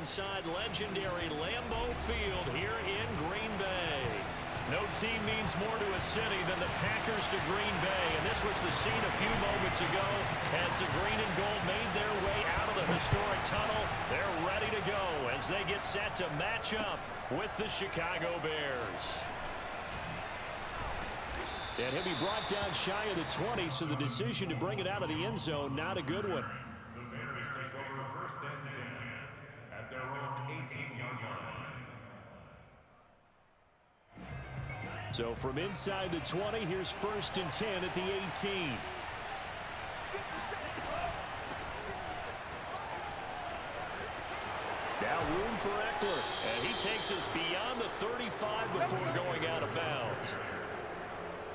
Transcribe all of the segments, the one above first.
inside legendary Lambeau Field here in Green Bay. No team means more to a city than the Packers to Green Bay, and this was the scene a few moments ago as the green and gold made their way out of the historic tunnel. They're ready to go as they get set to match up with the Chicago Bears. And he'll be brought down shy of the 20, so the decision to bring it out of the end zone, not a good one. The Bears take over 1st and 10 at their own 18-yard line. So from inside the 20, here's 1st and 10 at the 18. Now room for Eckler, and he takes us beyond the 35 before going out of bounds.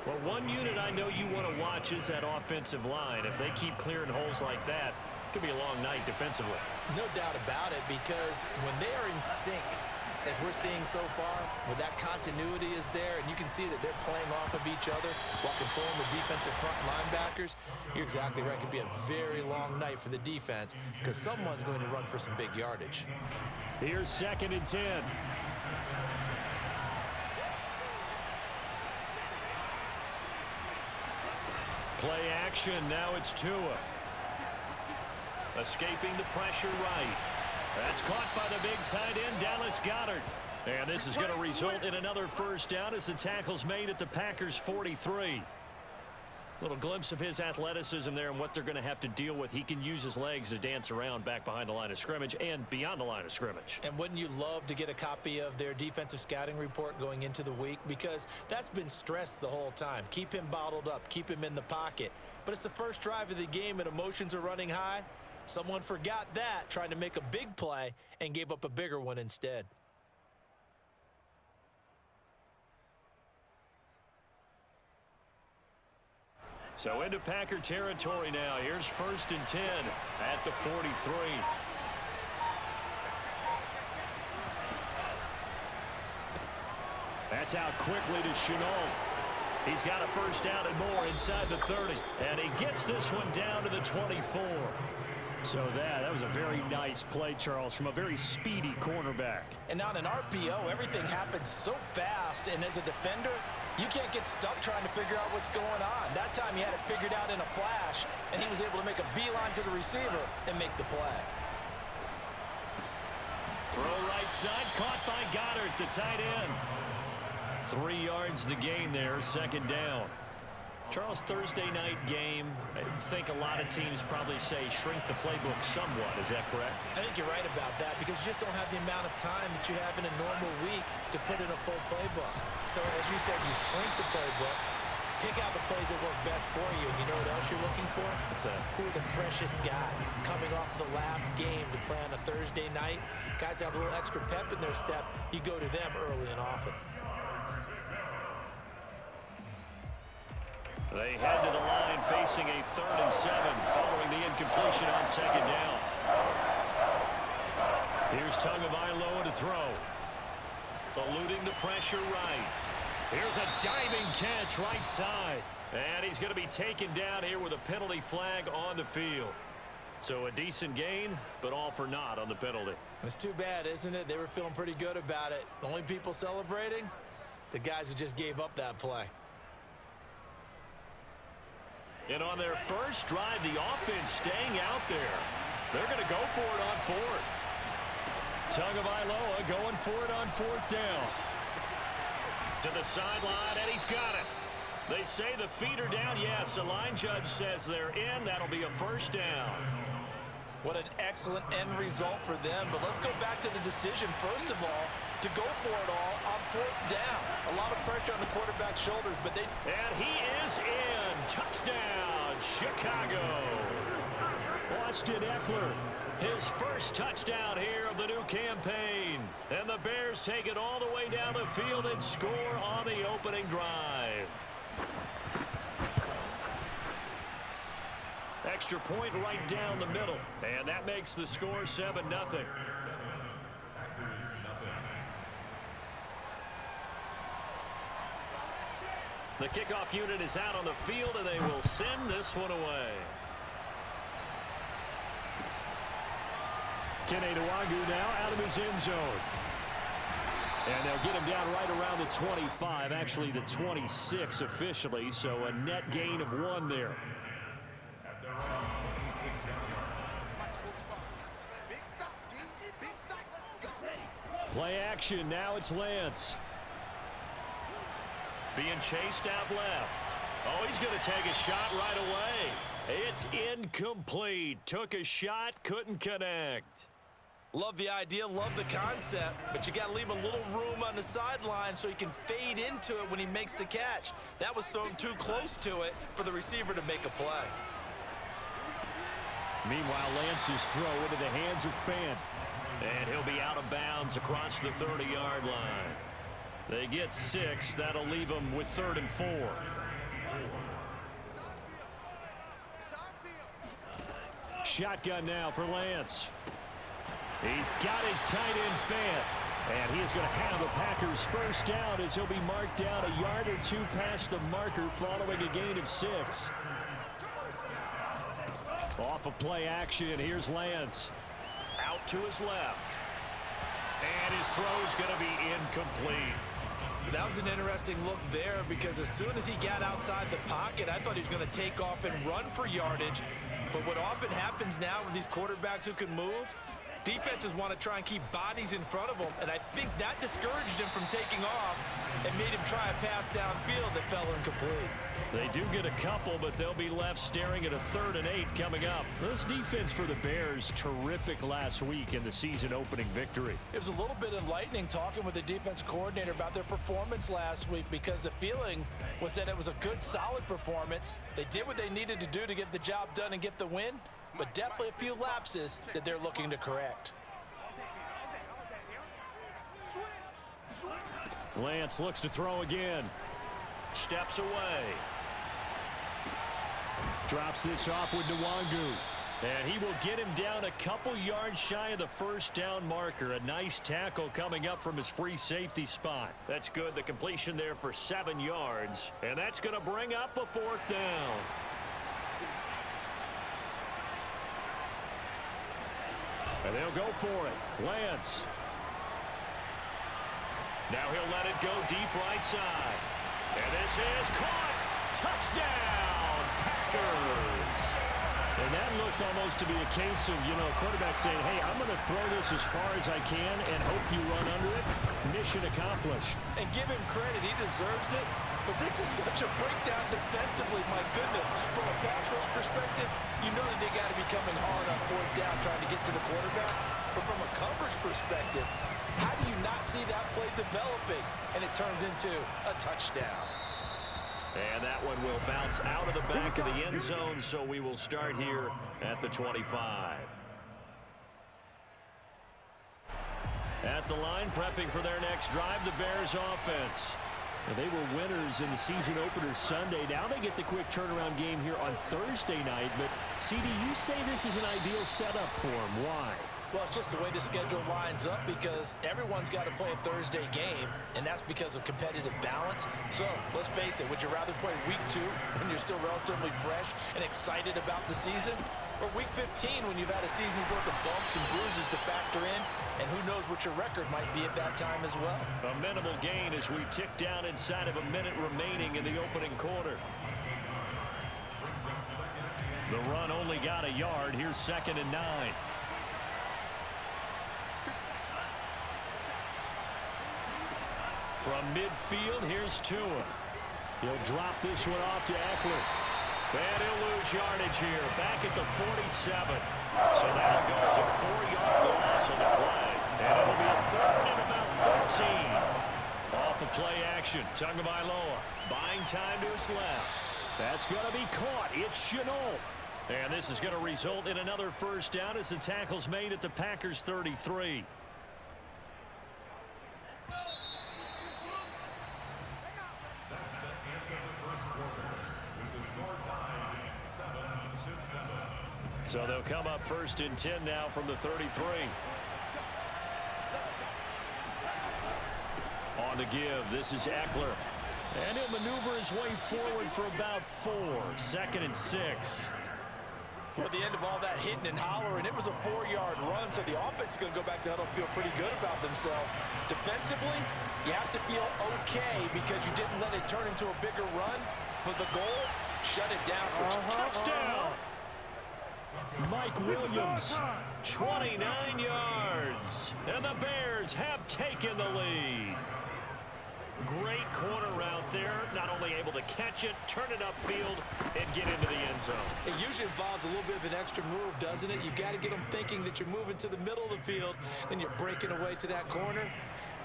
Well, one unit I know you want to watch is that offensive line. If they keep clearing holes like that, it could be a long night defensively. No doubt about it, because when they are in sync, as we're seeing so far, when that continuity is there and you can see that they're playing off of each other while controlling the defensive front linebackers, you're exactly right. It could be a very long night for the defense because someone's going to run for some big yardage. Here's 2nd and 10. Play action, now it's Tua. Escaping the pressure right. That's caught by the big tight end, Dallas Goedert. And this is going to result in another 1st down as the tackle's made at the Packers' 43. Little glimpse of his athleticism there and what they're going to have to deal with. He can use his legs to dance around back behind the line of scrimmage and beyond the line of scrimmage. And wouldn't you love to get a copy of their defensive scouting report going into the week? Because that's been stressed the whole time. Keep him bottled up. Keep him in the pocket. But it's the first drive of the game and emotions are running high. Someone forgot that, trying to make a big play, and gave up a bigger one instead. So into Packer territory now. Here's 1st and 10 at the 43. That's out quickly to Shenault. He's got a 1st down and more inside the 30. And he gets this one down to the 24. So that was a very nice play, Charles, from a very speedy cornerback. And on an RPO, everything happens so fast. And as a defender, you can't get stuck trying to figure out what's going on. That time he had it figured out in a flash, and he was able to make a beeline to the receiver and make the play. Throw right side, caught by Goddard, the tight end. 3 yards the gain there, 2nd down. Charles, Thursday night game, I think a lot of teams probably say shrink the playbook somewhat. Is that correct? I think you're right about that because you just don't have the amount of time that you have in a normal week to put in a full playbook. So as you said, you shrink the playbook, pick out the plays that work best for you, and you know what else you're looking for? Who are the freshest guys coming off the last game to play on a Thursday night? Guys have a little extra pep in their step. You go to them early and often. They head to the line facing a 3rd and 7 following the incompletion on 2nd down. Here's Tagovailoa to throw. Eluding the pressure right. Here's a diving catch right side. And he's going to be taken down here with a penalty flag on the field. So a decent gain, but all for naught on the penalty. It's too bad, isn't it? They were feeling pretty good about it. The only people celebrating? The guys who just gave up that play. And on their first drive, the offense staying out there. They're going to go for it on 4th. Tagovailoa going for it on 4th down. To the sideline, and he's got it. They say the feet are down. Yes, the line judge says they're in. That'll be a 1st down. What an excellent end result for them. But let's go back to the decision, first of all, to go for it all on 4th down. A lot of pressure on the quarterback's shoulders, but they... And he is in. Touchdown, Chicago. Austin Eckler, his 1st touchdown here of the new campaign. And the Bears take it all the way down the field and score on the opening drive. Extra point right down the middle. And that makes the score 7-0. The kickoff unit is out on the field, and they will send this one away. Kene Nwangwu now out of his his end zone. And they'll get him down right around the 25, actually the 26 officially, so a net gain of 1 there. At their own 26-yard line. Play action, now it's Lance. Being chased out left. Oh, he's going to take a shot right away. It's incomplete. Took a shot, couldn't connect. Love the idea, love the concept, but you got to leave a little room on the sideline so he can fade into it when he makes the catch. That was thrown too close to it for the receiver to make a play. Meanwhile, Lance's throw into the hands of Fant. And he'll be out of bounds across the 30-yard line. They get 6. That'll leave them with 3rd and 4. Shotgun now for Lance. He's got his tight end Fant. And he is going to have the Packers first down as he'll be marked down a yard or 2 past the marker following a gain of 6. Off of play action, here's Lance. Out to his left. And his throw's going to be incomplete. That was an interesting look there because as soon as he got outside the pocket, I thought he was going to take off and run for yardage. But what often happens now with these quarterbacks who can move, defenses want to try and keep bodies in front of them, and I think that discouraged him from taking off and made him try a pass downfield that fell incomplete. They do get a couple, but they'll be left staring at a 3rd and 8 coming up. This defense for the Bears, terrific last week in the season-opening victory. It was a little bit enlightening talking with the defense coordinator about their performance last week because the feeling was that it was a good, solid performance. They did what they needed to do to get the job done and get the win, but definitely a few lapses that they're looking to correct. Lance looks to throw again. Steps away. Drops this off with Nwangu. And he will get him down a couple yards shy of the first down marker. A nice tackle coming up from his free safety spot. That's good. The completion there for 7 yards. And that's going to bring up a 4th down. And they'll go for it. Lance. Now he'll let it go deep right side. And this is caught. Touchdown, Packers. And that looked almost to be a case of, quarterback saying, hey, I'm going to throw this as far as I can and hope you run under it. Mission accomplished. And give him credit. He deserves it. But this is such a breakdown defensively, my goodness. From a pass rush perspective, you know that they got to be coming hard on 4th down trying to get to the quarterback. But from a coverage perspective, how do you not see that play developing? And it turns into a touchdown. And that one will bounce out of the back of the end zone, so we will start here at the 25. At the line, prepping for their next drive, the Bears offense. And they were winners in the season opener Sunday. Now they get the quick turnaround game here on Thursday night. But, CD, you say this is an ideal setup for them. Why? Well, it's just the way the schedule lines up because everyone's got to play a Thursday game, and that's because of competitive balance. So, let's face it, would you rather play week 2 when you're still relatively fresh and excited about the season? Or week 15 when you've had a season's worth of bumps and bruises to factor in, and who knows what your record might be at that time as well. A minimal gain as we tick down inside of a minute remaining in the opening quarter. The run only got a yard. Here's 2nd and 9. From midfield, here's Tua. He'll drop this one off to Eckler. And he'll lose yardage here, back at the 47. So now goes a 4-yard loss on the play. And it'll be a 3rd and about 13. Off the play action, Tagovailoa buying time to his left. That's going to be caught. It's Shenault. And this is going to result in another first down as the tackle's made at the Packers' 33. So they'll come up 1st and 10 now from the 33. On the give, this is Eckler. And he'll maneuver his way forward for about 4. 2nd and 6. Well, at the end of all that hitting and hollering, it was a 4-yard run, so the offense is going to go back to huddle and feel pretty good about themselves. Defensively, you have to feel okay because you didn't let it turn into a bigger run, but the goal, shut it down for touchdown. Mike Williams, 29 yards, and the Bears have taken the lead. Great corner route there, not only able to catch it, turn it upfield, and get into the end zone. It usually involves a little bit of an extra move, doesn't it? You've got to get them thinking that you're moving to the middle of the field, then you're breaking away to that corner.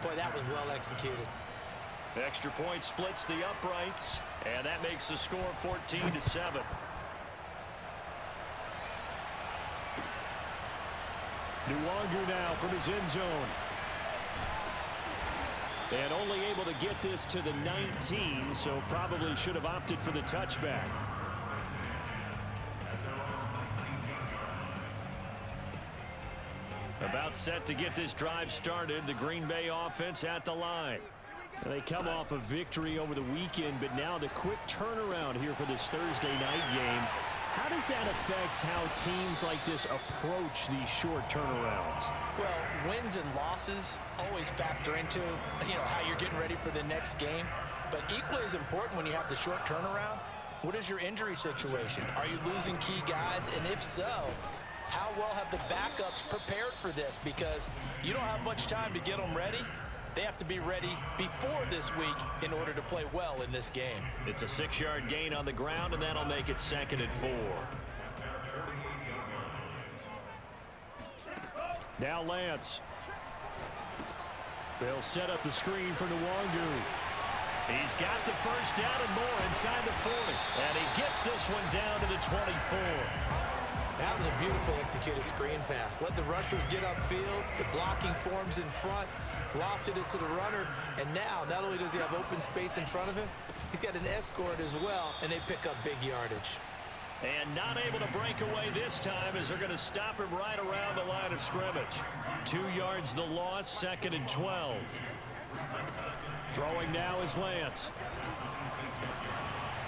Boy, that was well executed. Extra point splits the uprights, and that makes the score 14-7. Nwangu now from his end zone. And only able to get this to the 19, so probably should have opted for the touchback. About set to get this drive started. The Green Bay offense at the line. And they come off a victory over the weekend, but now the quick turnaround here for this Thursday night game. How does that affect how teams like this approach these short turnarounds? Well, wins and losses always factor into, how you're getting ready for the next game. But equally as important when you have the short turnaround, what is your injury situation? Are you losing key guys? And if so, how well have the backups prepared for this? Because you don't have much time to get them ready. They have to be ready before this week in order to play well in this game. It's a 6-yard gain on the ground, and that'll make it 2nd and 4. Now Lance. They'll set up the screen for Nwangu. He's got the first down and more inside the 40. And he gets this one down to the 24. That was a beautifully executed screen pass. Let the rushers get upfield. The blocking forms in front. Lofted it to the runner. And now, not only does he have open space in front of him, he's got an escort as well, and they pick up big yardage. And not able to break away this time as they're going to stop him right around the line of scrimmage. 2 yards the loss, 2nd and 12. Throwing now is Lance.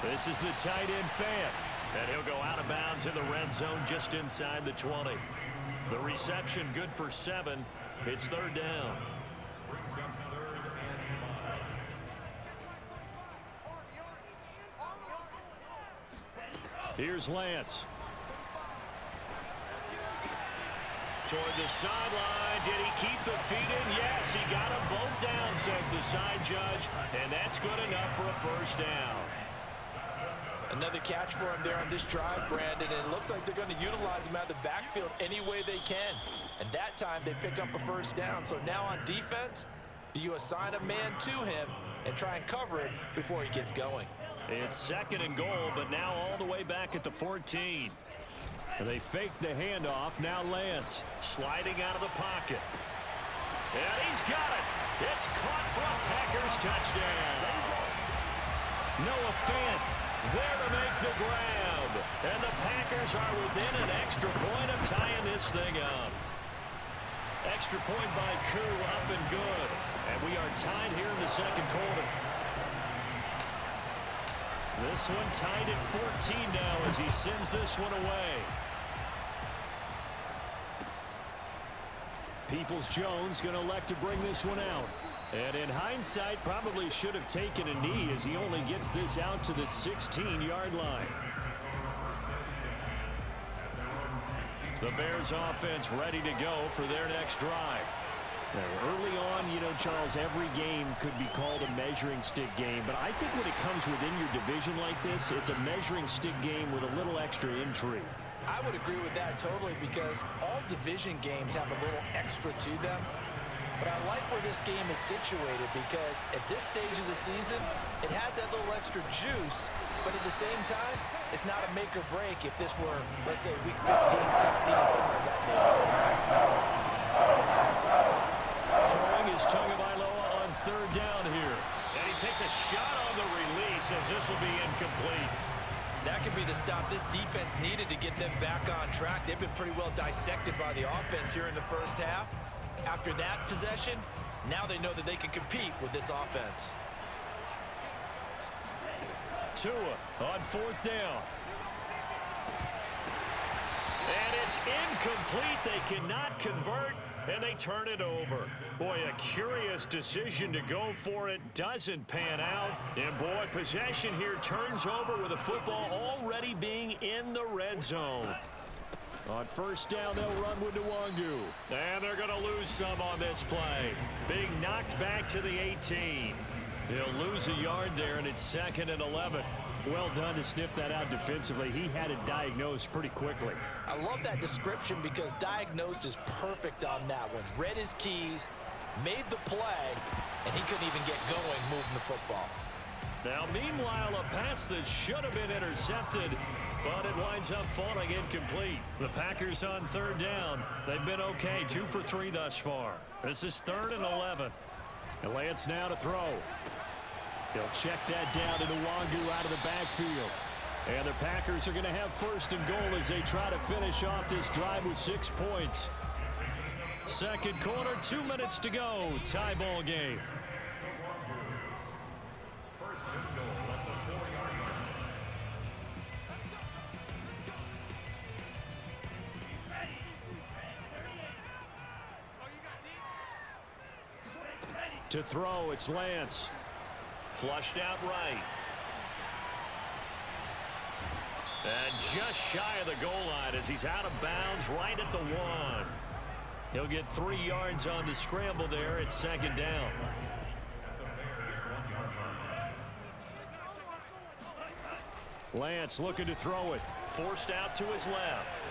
This is the tight end Fant. And he'll go out of bounds in the red zone just inside the 20. The reception good for 7. It's 3rd down. Here's Lance. Toward the sideline. Did he keep the feet in? Yes, he got them both down, says the side judge. And that's good enough for a 1st down. Another catch for him there on this drive, Brandon, and it looks like they're going to utilize him out of the backfield any way they can. And that time they pick up a 1st down. So now on defense, do you assign a man to him and try and cover it before he gets going? It's 2nd and goal, but now all the way back at the 14. And they fake the handoff. Now Lance sliding out of the pocket. And he's got it. It's caught for a Packers touchdown. Noah Fant there to make the ground. And the Packers are within an extra point of tying this thing up. Extra point by Koo, up and good. And we are tied here in the 2nd quarter. This one tied at 14 now as he sends this one away. Peoples-Jones going to elect to bring this one out. And in hindsight, probably should have taken a knee as he only gets this out to the 16-yard line. The Bears offense ready to go for their next drive. Now, early on, Charles, every game could be called a measuring stick game. But I think when it comes within your division like this, it's a measuring stick game with a little extra intrigue. I would agree with that totally because all division games have a little extra to them. But I like where this game is situated because at this stage of the season, it has that little extra juice. But at the same time, it's not a make or break if this were, let's say, week 15, 16, something like that neighborhood. Throwing is Tagovailoa on 3rd down here. And he takes a shot on the release as this will be incomplete. That could be the stop this defense needed to get them back on track. They've been pretty well dissected by the offense here in the 1st half. After that possession, now they know that they can compete with this offense. Tua on 4th down. It's incomplete. They cannot convert, and they turn it over. Boy, a curious decision to go for it. Doesn't pan out. And, boy, possession here turns over with the football already being in the red zone. On first down, they'll run with Nwangu. And they're going to lose some on this play. Being knocked back to the 18. They'll lose a yard there, and it's 2nd and 11. Well done to sniff that out defensively. He had it diagnosed pretty quickly. I love that description because diagnosed is perfect on that one. Read his keys, made the play, and he couldn't even get going moving the football. Now, meanwhile, a pass that should have been intercepted, but it winds up falling incomplete. The Packers on third down. They've been okay, 2 for 3 thus far. This is 3rd and 11. And Lance now to throw. He'll check that down to Nwangu out of the backfield. And the Packers are going to have 1st and goal as they try to finish off this drive with 6 points. Second quarter, 2 minutes to go. Tie ball game. First and goal at the 4-yard line. To throw, it's Lance. Flushed out right. And just shy of the goal line as he's out of bounds right at the 1. He'll get 3 yards on the scramble there. It's 2nd down. Lance looking to throw it. Forced out to his left.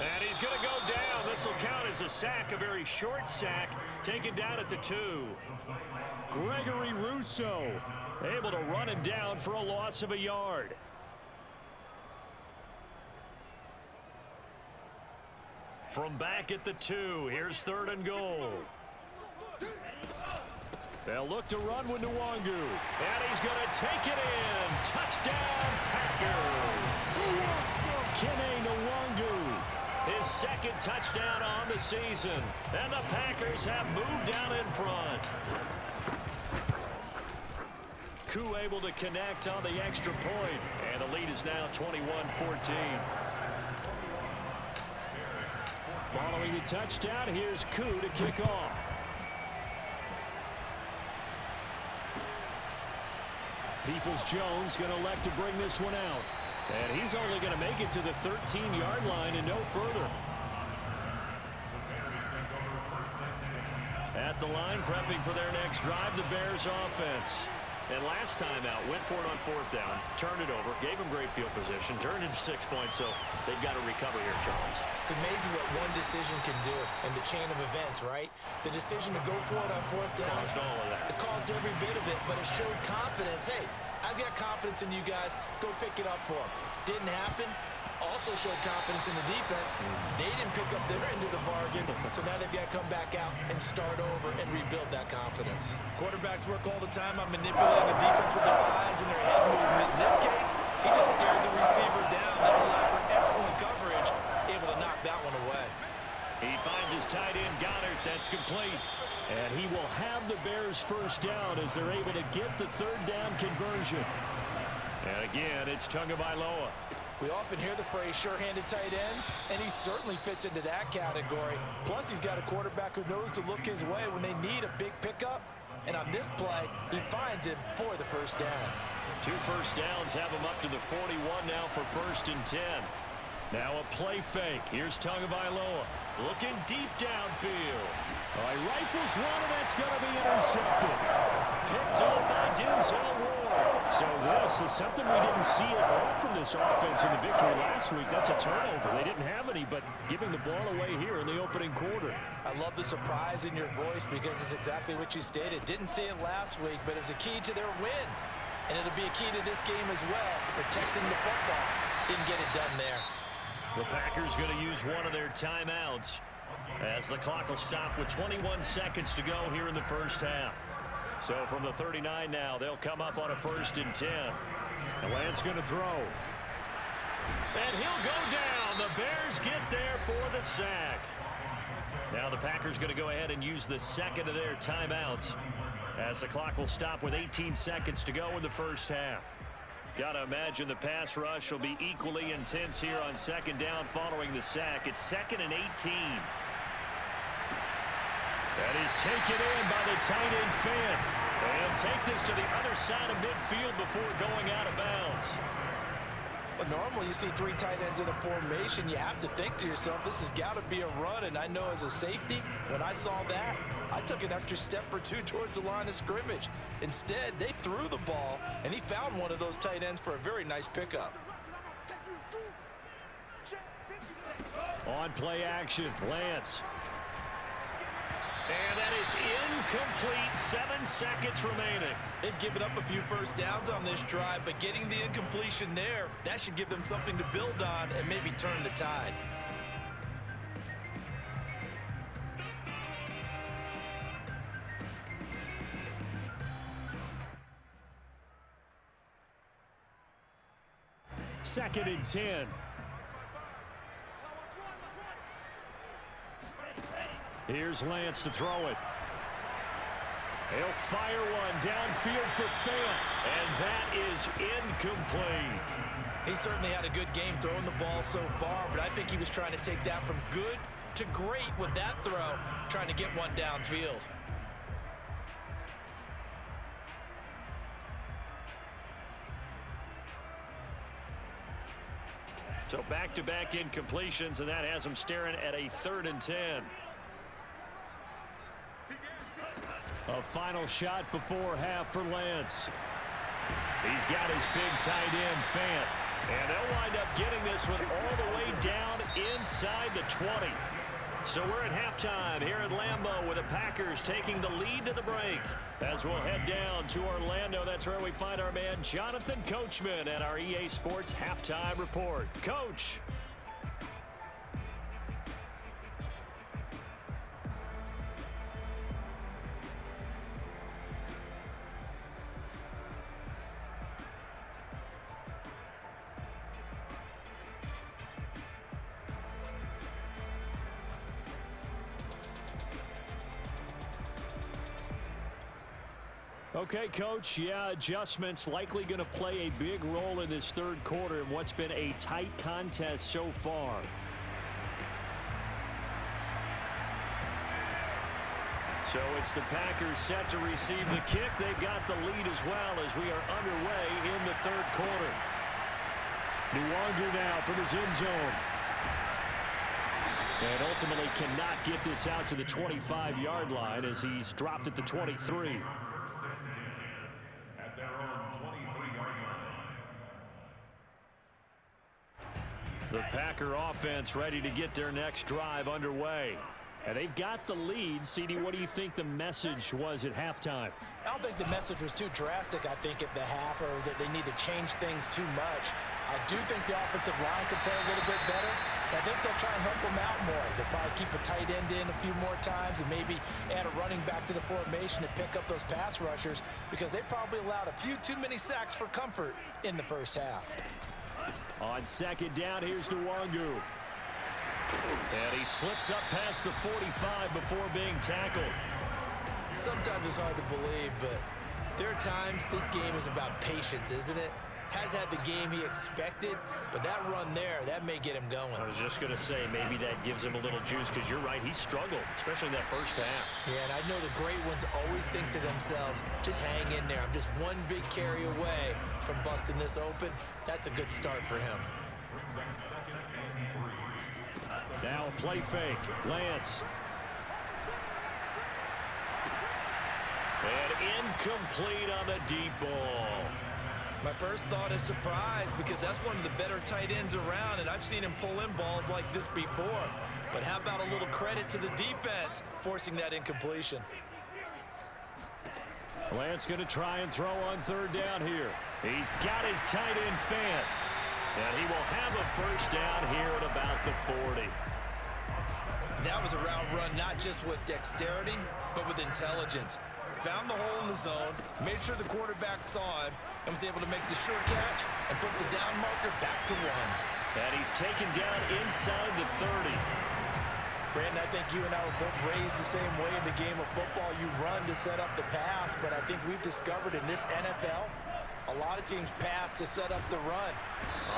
And he's going to go down. This will count as a sack, a very short sack, taken down at the 2. Gregory Rousseau able to run him down for a loss of a yard. From back at the 2, here's 3rd and goal. They'll look to run with Nwangu. And he's going to take it in. Touchdown, Packers. Kene Nwangu. His 2nd touchdown on the season. And the Packers have moved down in front. Koo able to connect on the extra point. And the lead is now 21-14. Following the touchdown, here's Koo to kick off. Peoples-Jones going to elect to bring this one out. And he's only going to make it to the 13-yard line and no further. At the line, prepping for their next drive, the Bears offense. And last time out, went for it on 4th down, turned it over, gave them great field position, turned into 6 points, so they've got to recover here, Charles. It's amazing what one decision can do in the chain of events, right? The decision to go for it on 4th down. Caused all of that. It caused every bit of it, but it showed confidence. Hey, I've got confidence in you guys. Go pick it up for them. Didn't happen. Also showed confidence in the defense. They didn't pick up their end of the bargain, so now they've got to come back out and start over and rebuild that confidence. Quarterbacks work all the time on manipulating the defense with their eyes and their head movement. In this case, he just stared the receiver down. That allowed for excellent coverage, able to knock that one away. He finds his tight end, Goddard. That's complete. And he will have the Bears 1st down as they're able to get the 3rd down conversion. And again, it's Tagovailoa. We often hear the phrase sure-handed tight ends, and he certainly fits into that category. Plus, he's got a quarterback who knows to look his way when they need a big pickup. And on this play, he finds him for the 1st down. 2 first downs have him up to the 41 now for 1st and 10. Now a play fake. Here's Tagovailoa looking deep downfield. He rifles one, and that's going to be intercepted. Picked up by Denzel Ward. So this is something we didn't see at all from this offense in the victory last week. That's a turnover. They didn't have any, but giving the ball away here in the opening quarter. I love the surprise in your voice because it's exactly what you stated. Didn't see it last week, but it's a key to their win. And it'll be a key to this game as well, protecting the football. Didn't get it done there. The Packers going to use one of their timeouts as the clock will stop with 21 seconds to go here in the 1st half. So from the 39 now, they'll come up on a 1st and 10. And Lance going to throw. And he'll go down. The Bears get there for the sack. Now the Packers going to go ahead and use the 2nd of their timeouts as the clock will stop with 18 seconds to go in the 1st half. Gotta imagine the pass rush will be equally intense here on second down following the sack. It's 2nd and 18. That is taken in by the tight end Fant. They'll take this to the other side of midfield before going out of bounds. But normally you see 3 tight ends in a formation. You have to think to yourself, this has got to be a run. And I know as a safety, when I saw that, I took an extra step or 2 towards the line of scrimmage. Instead, they threw the ball, and he found one of those tight ends for a very nice pickup. On play action, Lance. And that is incomplete. 7 seconds remaining. They've given up a few first downs on this drive, but getting the incompletion there, that should give them something to build on and maybe turn the tide. Second and 10. Here's Lance to throw it. He'll fire one downfield for Fant, and that is incomplete. He certainly had a good game throwing the ball so far, but I think he was trying to take that from good to great with that throw, trying to get one downfield. So back-to-back incompletions, and that has him staring at a 3rd and 10. A final shot before half for Lance. He's got his big tight end, Fant. And they'll wind up getting this one all the way down inside the 20. So we're at halftime here at Lambeau with the Packers taking the lead to the break. As we'll head down to Orlando, that's where we find our man Jonathan Coachman at our EA Sports Halftime Report. Coach. Okay, Coach, yeah, adjustments likely going to play a big role in this third quarter in what's been a tight contest so far. So it's the Packers set to receive the kick. They've got the lead as well as we are underway in the third quarter. Nwangu now from his end zone. And ultimately cannot get this out to the 25-yard line as he's dropped at the 23. At their own 23-yard line. The Packer offense ready to get their next drive underway. And they've got the lead. CD, what do you think the message was at halftime? I don't think the message was too drastic, I think, at the half, or that they need to change things too much. I do think the offensive line could play a little bit better. I think they'll try and help them out more. They'll probably keep a tight end in a few more times and maybe add a running back to the formation to pick up those pass rushers, because they probably allowed a few too many sacks for comfort in the first half. On second down, here's Nwangu. And he slips up past the 45 before being tackled. Sometimes it's hard to believe, but there are times this game is about patience, isn't it? Has had the game he expected, but that run there, that may get him going. I was just going to say, maybe that gives him a little juice, because you're right, he struggled, especially in that first half. Yeah, and I know the great ones always think to themselves, just hang in there. I'm just one big carry away from busting this open. That's a good start for him. Brings up 2nd and 3. Now a play fake. Lance. And incomplete on the deep ball. My first thought is surprise, because that's one of the better tight ends around, and I've seen him pull in balls like this before. But how about a little credit to the defense forcing that incompletion? Lance going to try and throw on third down here. He's got his tight end Fant. And he will have a first down here at about the 40. That was a route run not just with dexterity, but with intelligence. Found the hole in the zone, made sure the quarterback saw him, and was able to make the sure catch and flip the down marker back to 1. And he's taken down inside the 30. Brandon, I think you and I were both raised the same way in the game of football. You run to set up the pass, but I think we've discovered in this NFL, A lot of teams pass to set up the run.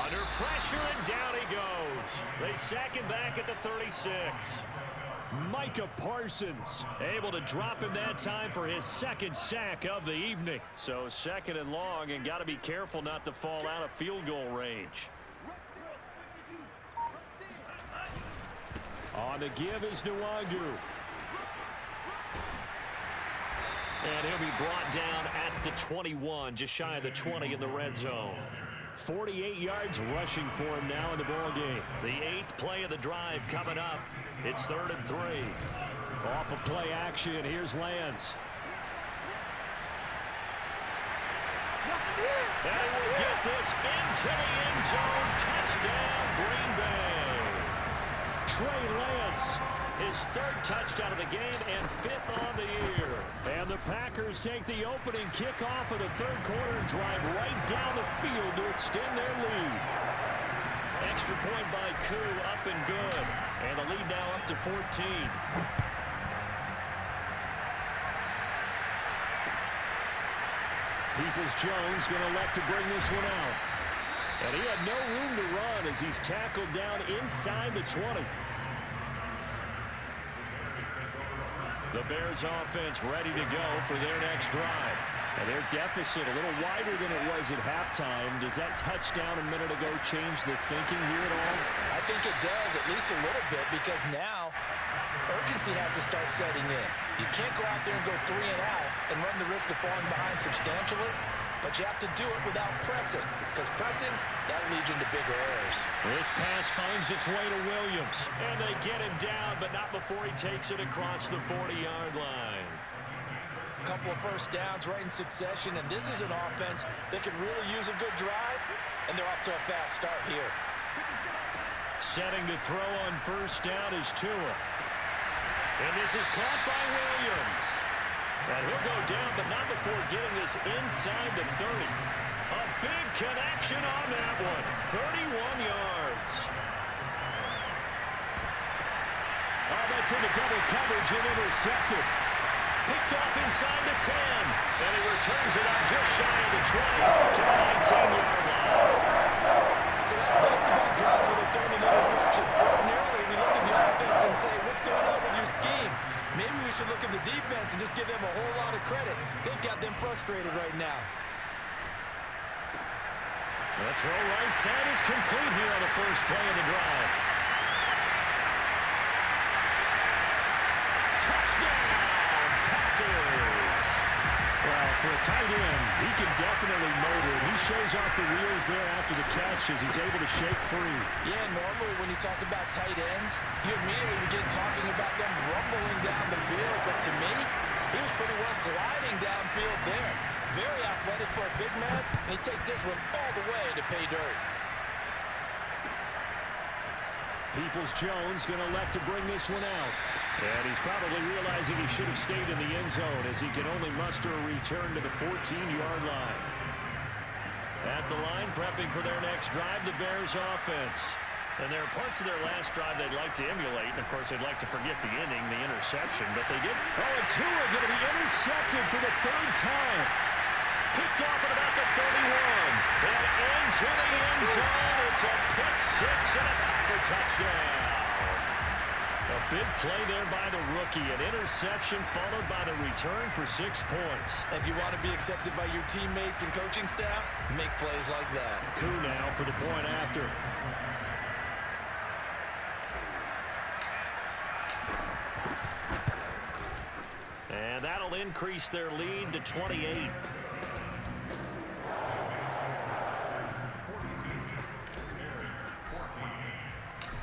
Under pressure, and down he goes. They sack him back at the 36. Micah Parsons Able to drop him that time for his second sack of the evening. So second and long, and got to be careful not to fall out of field goal range. on the give is Nwangu. And he'll be brought down at the 21, just shy of the 20 in the red zone. 48 yards rushing for him now in the ball game. The 8th play of the drive coming up. It's 3rd and 3. Off of play action, here's Lance. And he will get this into the end zone. Touchdown, Green Bay. Trey Lance. His 3rd touchdown of the game and 5th on the year. And the Packers take the opening kickoff of the 3rd quarter and drive right down the field to extend their lead. Extra point by Koo, up and good. And the lead now up to 14. Peoples-Jones going to elect to bring this one out. And he had no room to run as he's tackled down inside the 20. The Bears offense ready to go for their next drive. And their deficit a little wider than it was at halftime. Does that touchdown a minute ago change the thinking here at all? I think it does, at least a little bit, because now urgency has to start setting in. You can't go out there and go 3 and out and run the risk of falling behind substantially, but you have to do it without pressing, because pressing, that leads you into bigger errors. This pass finds its way to Williams, and they get him down, but not before he takes it across the 40-yard line. A couple of first downs right in succession, and this is an offense that could really use a good drive, and they're off to a fast start here. Setting to throw on first down is Tua. And this is caught by Williams. And he'll go down, but not before getting this inside the 30. A big connection on that one. 31 yards. Oh, that's into double coverage and intercepted. Picked off inside the 10. And he returns it up just shy of the 20 to the 19-yard line. So that's back-to-back drives where they're throwing an interception. Ordinarily, we look at the offense and say, what's going on with your scheme? Maybe we should look at the defense and just give them a whole lot of credit. They've got them frustrated right now. The throw right side is complete here on the first play of the drive. Touchdown, Packers! Well, for a tight end, he can definitely motor. He shows off the wheels there after the catch as he's able to shake free. Yeah, normally when you talk about tight ends, you immediately begin talking about them rumbling down the field. But to me, he was pretty well gliding downfield there. Very athletic for a big man, and he takes this one all the way to pay dirt. Peoples-Jones going to elect to bring this one out. And he's probably realizing he should have stayed in the end zone as he can only muster a return to the 14-yard line. At the line, prepping for their next drive, the Bears offense. And there are parts of their last drive they'd like to emulate. And, of course, they'd like to forget the inning, the interception. But they did. Oh, and Tua going to be intercepted for the 3rd time. Picked off at about the 31. And into the end zone. It's a pick six and a Packer touchdown. A big play there by the rookie. An interception followed by the return for 6 points. If you want to be accepted by your teammates and coaching staff, make plays like that. Koo now for the point after. And that'll increase their lead to 28.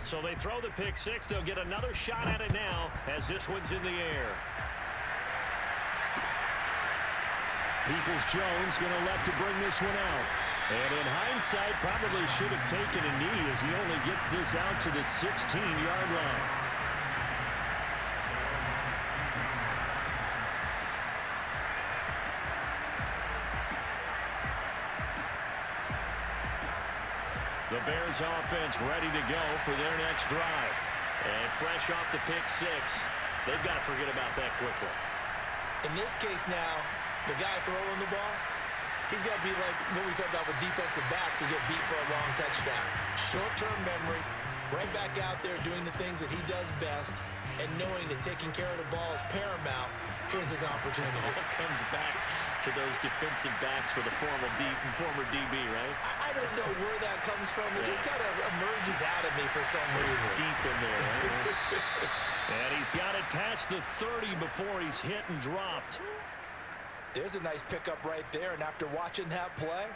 So they throw the pick six. They'll get another shot at it now as this one's in the air. Peoples-Jones going to elect to bring this one out. And in hindsight, probably should have taken a knee as he only gets this out to the 16-yard line. The Bears offense ready to go for their next drive. And fresh off the pick six, they've got to forget about that quickly. In this case now, the guy throwing the ball, He's got to be like what we talk about with defensive backs who get beat for a long touchdown. Short-term memory, right back out there doing the things that he does best, and knowing that taking care of the ball is paramount. Here's his opportunity. It all comes back to those defensive backs for the former DB, right? I don't know where that comes from. It just kind of emerges out of me for some reason. It's deep in there, right? And he's got it past the 30 before he's hit and dropped. There's a nice pickup right there, and after watching that play,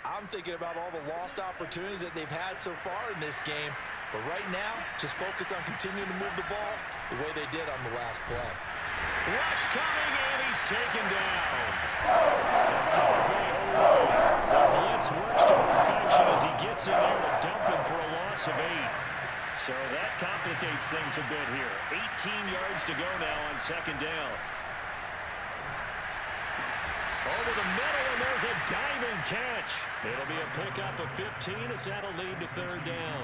I'm thinking about all the lost opportunities that they've had so far in this game. But right now, just focus on continuing to move the ball the way they did on the last play. Rush coming, and he's taken down. DeVonta Howard. The blitz works to perfection as he gets in there to dump him for a loss of 8. So that complicates things a bit here. 18 yards to go now on second down. Over the middle, and there's a diving catch. It'll be a pickup of 15 as that'll lead to third down.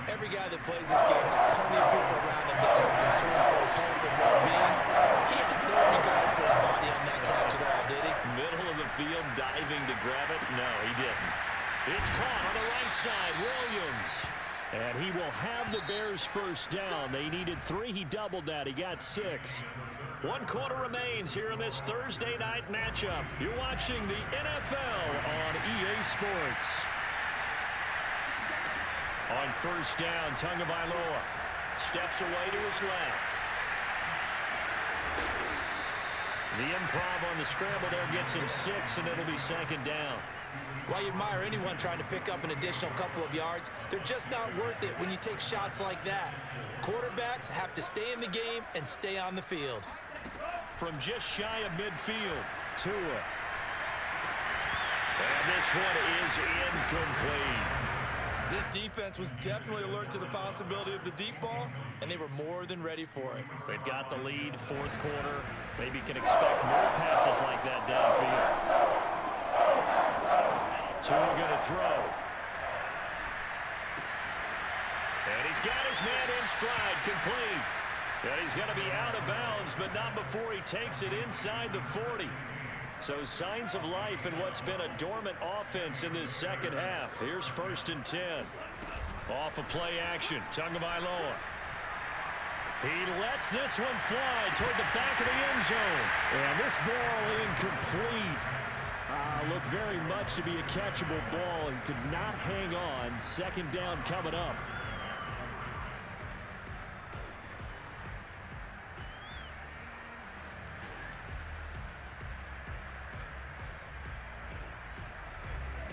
Every guy that plays this game has plenty of people around him that are concerned for his health and well-being. He had no regard for his body on that catch at all, did he? Middle of the field, diving to grab it. No, he didn't. It's caught on the right side, Williams. And he will have the Bears first down. They needed 3. He doubled that. He got 6. 1 quarter remains here in this Thursday night matchup. You're watching the NFL on EA Sports. On first down, Tagovailoa steps away to his left. The improv on the scramble there gets him 6, and it'll be second down. While you admire anyone trying to pick up an additional couple of yards, they're just not worth it when you take shots like that. Quarterbacks have to stay in the game and stay on the field. From just shy of midfield, Tua. And this one is incomplete. This defense was definitely alert to the possibility of the deep ball, and they were more than ready for it. They've got the lead, fourth quarter. Maybe you can expect more passes like that downfield. Tua going to throw. And he's got his man in stride, complete. And he's going to be out of bounds, but not before he takes it inside the 40. So signs of life in what's been a dormant offense in this second half. Here's first and 10. Off of play action, Tagovailoa. He lets this one fly toward the back of the end zone. And this ball incomplete. Looked very much to be a catchable ball and could not hang on. Second down coming up.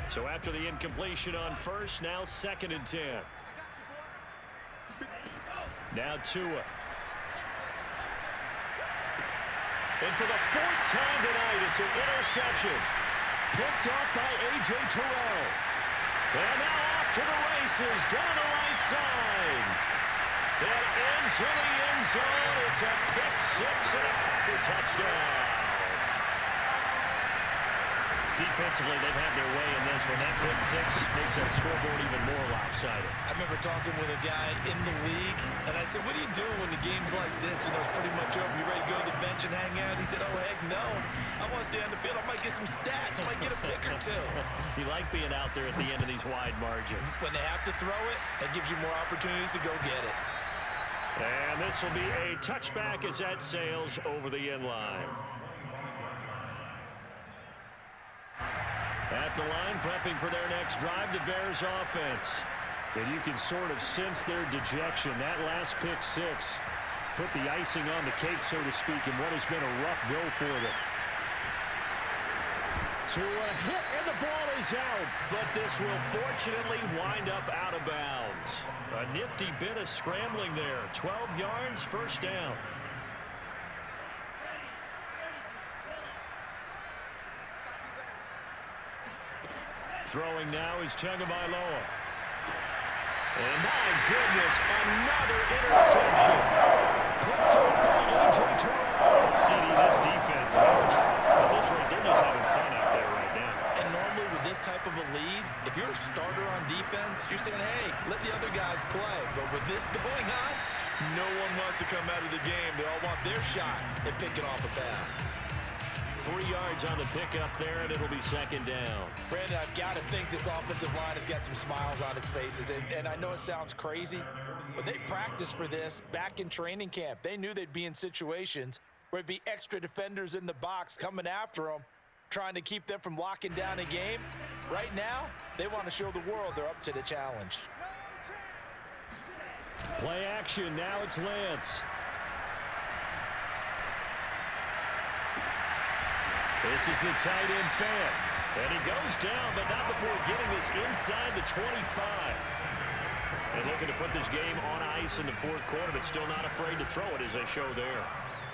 So after the incompletion on first, now second and 10. Now Tua. And for the 4th time tonight, it's an interception. Picked up by A.J. Terrell. And now off to the races, down the right side. And into the end zone. It's a pick 6 and a Packer touchdown. Defensively, they've had their way in this one. That pick 6 makes that scoreboard even more lopsided. I remember talking with a guy in the league, and I said, what do you do when the game's like this? You know, it's pretty much over. You ready to go to the bench and hang out? He said, oh, heck no. I want to stay on the field. I might get some stats. I might get a pick or 2. You like being out there at the end of these wide margins. When they have to throw it, that gives you more opportunities to go get it. And this will be a touchback as that sails over the end line. At the line, prepping for their next drive, the Bears offense. And you can sort of sense their dejection. That last pick 6 put the icing on the cake, so to speak, in what has been a rough go for them. To a hit, and the ball is out. But this will fortunately wind up out of bounds. A nifty bit of scrambling there. 12 yards, first down. Throwing now is Tagovailoa. And my goodness, another interception. Picked up by A.J. Terrell. CD, this defense, at this rate, they're just having fun out there right now. And normally with this type of a lead, if you're a starter on defense, you're saying, hey, let the other guys play. But with this going on, no one wants to come out of the game. They all want their shot at picking off a pass. 3 yards on the pickup there, and it'll be second down. Brandon, I've got to think this offensive line has got some smiles on its faces. And I know it sounds crazy, but they practiced for this back in training camp. They knew they'd be in situations where it'd be extra defenders in the box coming after them, trying to keep them from locking down a game. Right now, they want to show the world they're up to the challenge. Play action. Now it's Lance. This is the tight end Fant. And he goes down, but not before getting this inside the 25. And looking to put this game on ice in the fourth quarter, but still not afraid to throw it as they show there.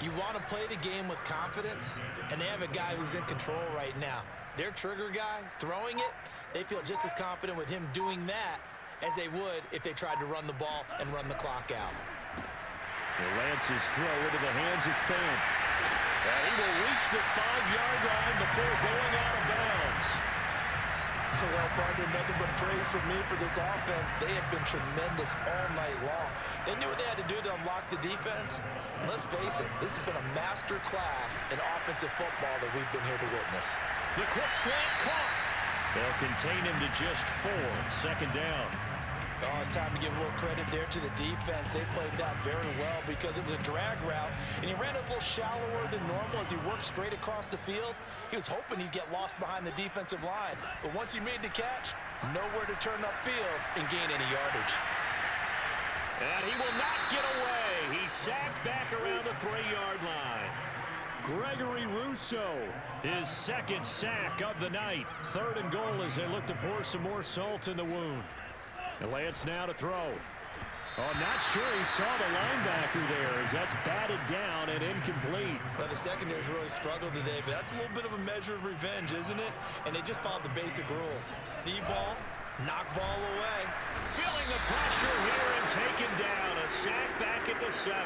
You want to play the game with confidence, and they have a guy who's in control right now. Their trigger guy, throwing it, they feel just as confident with him doing that as they would if they tried to run the ball and run the clock out. Lance's throw into the hands of Fant. And he will reach the 5-yard line before going out of bounds. Well, Brandon, nothing but praise from me for this offense. They have been tremendous all night long. They knew what they had to do to unlock the defense. And let's face it, this has been a master class in offensive football that we've been here to witness. The quick slant caught. They'll contain him to just 4. Second down. Oh, it's time to give a little credit there to the defense. They played that very well because it was a drag route, and he ran a little shallower than normal as he worked straight across the field. He was hoping he'd get lost behind the defensive line, but once he made the catch, nowhere to turn upfield and gain any yardage. And he will not get away. He's sacked back around the 3-yard line. Gregory Rousseau, his second sack of the night. 3rd and goal as they look to pour some more salt in the wound. And Lance now to throw. Oh, I'm not sure he saw the linebacker there as that's batted down and incomplete. Well, the secondary's really struggled today, but that's a little bit of a measure of revenge, isn't it? And they just followed the basic rules. See ball, knock ball away. Feeling the pressure here and taken down. A sack back at the 7.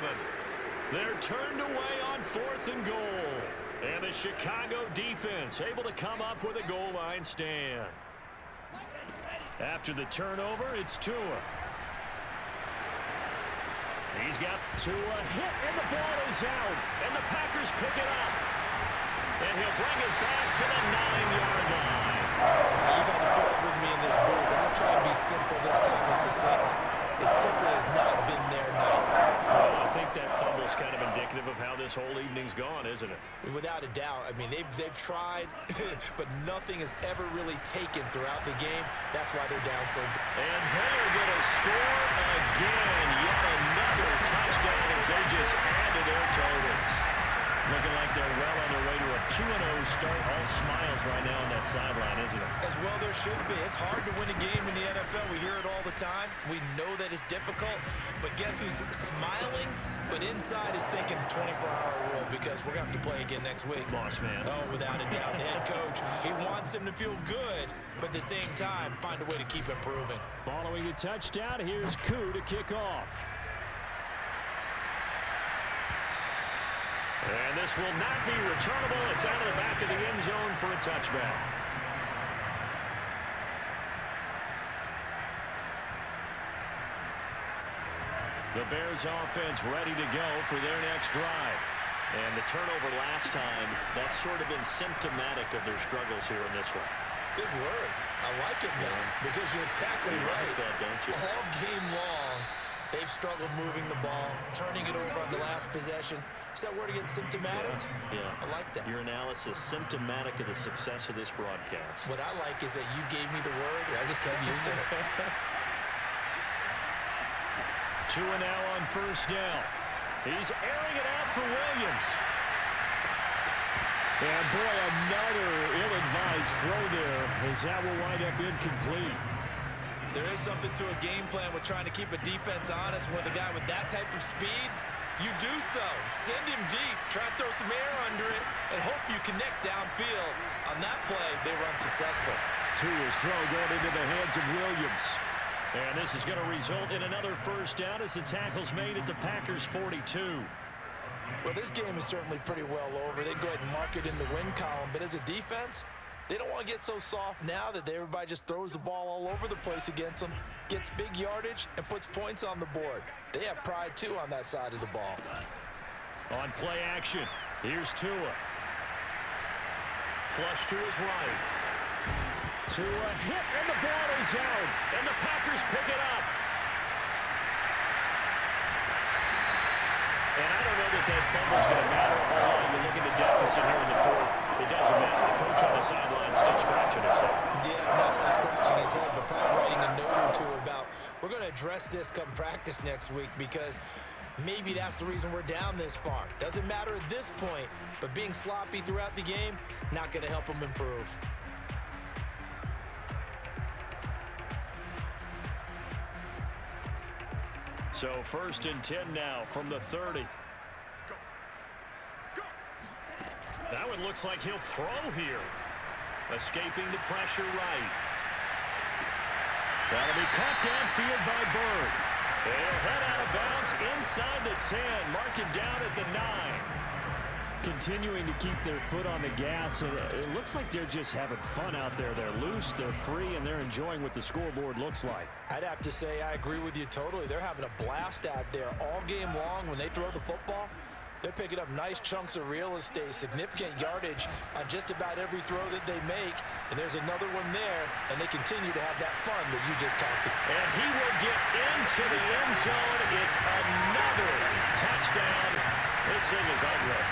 They're turned away on 4th and goal. And the Chicago defense able to come up with a goal line stand. After the turnover, it's Tua. He's got Tua hit, and the ball is out. And the Packers pick it up. And he'll bring it back to the 9-yard line. You've had to put up with me in this booth. I'm going to try and be simple this time and succinct. It simply has not been their night. Well, I think that fumble's kind of indicative of how this whole evening's gone, isn't it? Without a doubt. I mean, they've tried, but nothing has ever really taken throughout the game. That's why they're down so bad. And they're going to score again. Yet another touchdown as they just add to their totals. Looking like they're well on their way to a 2-0 start. All smiles right now on that sideline, isn't it? As well there should be. It's hard to win a game in the NFL. We hear it all the time. We know that it's difficult. But guess who's smiling? But inside is thinking 24-hour rule because we're going to have to play again next week. Boss man. Oh, without a doubt. The head coach, he wants him to feel good, but at the same time, find a way to keep improving. Following a touchdown, here's Koo to kick off. And this will not be returnable. It's out of the back of the end zone for a touchback. The Bears offense ready to go for their next drive. And the turnover last time, that's sort of been symptomatic of their struggles here in this one. Big word. I like it now because you're exactly right. Like that, don't you? All game long, they've struggled moving the ball, turning it over on the last possession. Is that word again, symptomatic? Yeah. I like that. Your analysis, symptomatic of the success of this broadcast. What I like is that you gave me the word, and I just kept using it. Tua now on 1st down. He's airing it out for Williams. And boy, another ill-advised throw there as that will wind up incomplete. There is something to a game plan with trying to keep a defense honest. With a guy with that type of speed, you do so. Send him deep, try and throw some air under it, and hope you connect downfield. On that play, they were unsuccessful. Tua's throw going into the hands of Williams. And this is going to result in another 1st down as the tackle's made at the Packers' 42. Well, this game is certainly pretty well over. They'd go ahead and mark it in the win column. But as a defense, they don't want to get so soft now that everybody just throws the ball all over the place against them, gets big yardage, and puts points on the board. They have pride, too, on that side of the ball. On play action, here's Tua. Flush to his right. To a hit, and the ball is out. And the Packers pick it up. And I don't know that fumble's going to matter a whole lot. You look at the deficit here in the fourth. It doesn't matter. The coach on the sideline still scratching his head. Yeah, not only scratching his head, but probably writing a note or two about, we're going to address this come practice next week, because maybe that's the reason we're down this far. Doesn't matter at this point, but being sloppy throughout the game, not going to help him improve. So 1st and 10 now from the 30. That one looks like he'll throw here. Escaping the pressure right. That'll be caught downfield by Bird. He'll head out of bounds inside the 10. Mark it down at the 9. Continuing to keep their foot on the gas. It looks like they're just having fun out there. They're loose, they're free, and they're enjoying what the scoreboard looks like. I'd have to say I agree with you totally. They're having a blast out there all game long. When they throw the football, they're picking up nice chunks of real estate, significant yardage on just about every throw that they make. And there's another one there, and they continue to have that fun that you just talked about. And he will get into the end zone. It's another touchdown. This thing is ugly.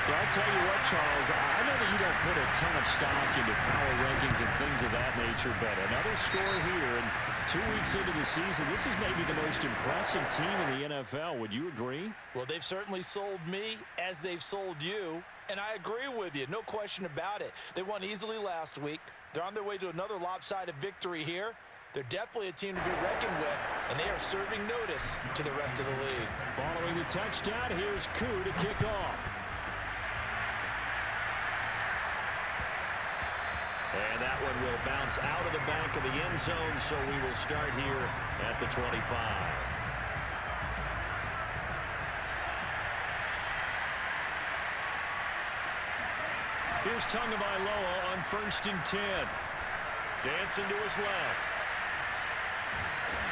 Well, I'll tell you what, Charles, I know that you don't put a ton of stock into power rankings and things of that nature, but another score here, and 2 weeks into the season, this is maybe the most impressive team in the NFL. Would you agree? Well, they've certainly sold me as they've sold you, and I agree with you, no question about it. They won easily last week. They're on their way to another lopsided victory here. They're definitely a team to be reckoned with, and they are serving notice to the rest of the league. Following the touchdown, here's Koo to kick off. And that one will bounce out of the back of the end zone, so we will start here at the 25. Here's Tagovailoa on 1st and 10. Dancing to his left.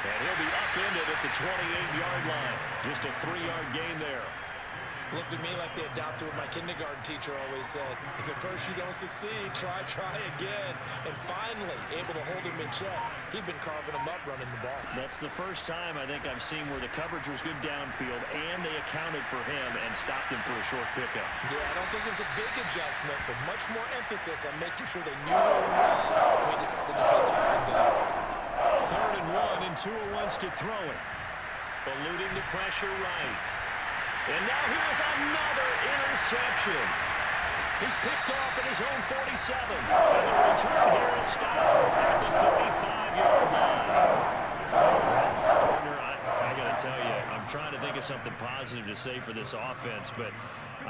And he'll be upended at the 28-yard line. Just a 3-yard gain there. Looked at me like they adopted what my kindergarten teacher always said. If at first you don't succeed, try again. And finally, able to hold him in check. He'd been carving him up running the ball. That's the first time I think I've seen where the coverage was good downfield and they accounted for him and stopped him for a short pickup. Yeah, I don't think it was a big adjustment, but much more emphasis on making sure they knew where he was when he decided to take off and go. 3rd and 1, and Tua wants to throw it. Eluding the pressure right. And now here's another interception. He's picked off at his own 47. And the return here is stopped at the 35-yard line. Partner, I got to tell you, I'm trying to think of something positive to say for this offense, but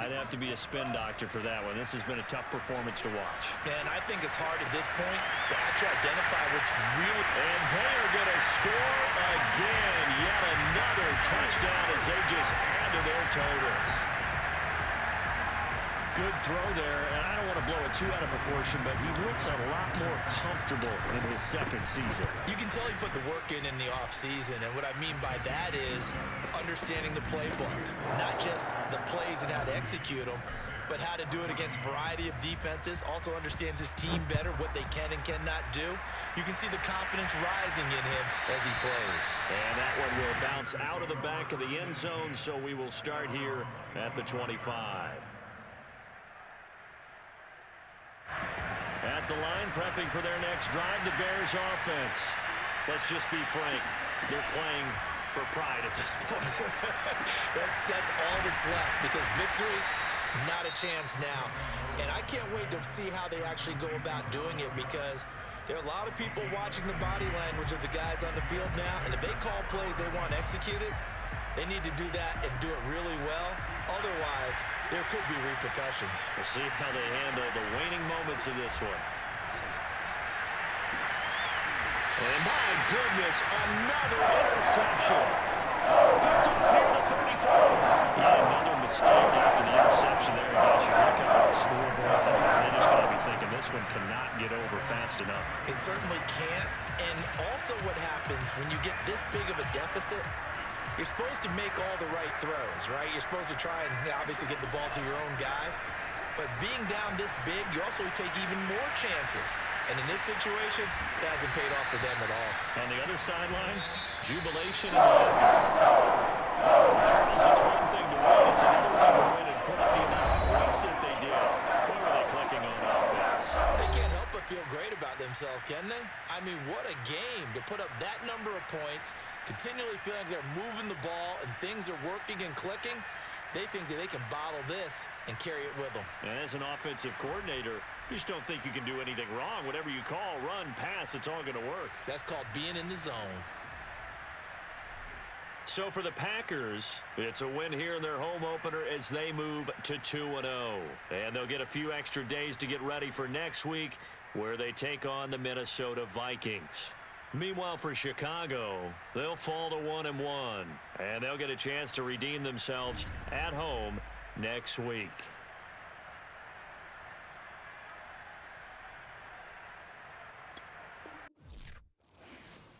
I'd have to be a spin doctor for that one. This has been a tough performance to watch. And I think it's hard at this point to actually identify what's really... And they are going to score again. Yet another touchdown as they just add to their totals. Good throw there, and I don't want to blow it too out of proportion, but he looks a lot more comfortable in his 2nd season. You can tell he put the work in the offseason, and what I mean by that is understanding the playbook. Not just the plays and how to execute them, but how to do it against a variety of defenses. Also understands his team better, what they can and cannot do. You can see the confidence rising in him as he plays. And that one will bounce out of the back of the end zone, so we will start here at the 25. At the line, prepping for their next drive, the Bears offense. Let's just be frank. They're playing for pride at this point. That's all that's left, because victory, not a chance now. And I can't wait to see how they actually go about doing it, because there are a lot of people watching the body language of the guys on the field now, and if they call plays they want executed, they need to do that and do it really well. Otherwise, there could be repercussions. We'll see how they handle the waning moments of this one. And my goodness, another interception. Picked up near the 34. Yet another mistake after the interception there. You got your look up at the scoreboard. They just got to be thinking this one cannot get over fast enough. It certainly can't. And also what happens when you get this big of a deficit, You're supposed to make all the right throws, right? You're supposed to try and obviously get the ball to your own guys. But being down this big, you also take even more chances. And in this situation, that hasn't paid off for them at all. On the other sideline, jubilation and laughter. Charles, it's one thing to win. It's another thing to win and put up the amount of points that they did. Where are they clicking on offense? They can't help but feel great about themselves, can they? I mean, what a game to put up that number of points, continually feeling like they're moving the ball and things are working and clicking. They think that they can bottle this and carry it with them. And as an offensive coordinator, you just don't think you can do anything wrong. Whatever you call, run, pass, it's all going to work. That's called being in the zone. So for the Packers, it's a win here in their home opener as they move to 2-0. And they'll get a few extra days to get ready for next week, where they take on the Minnesota Vikings. Meanwhile, for Chicago, they'll fall to 1-1, and they'll get a chance to redeem themselves at home next week.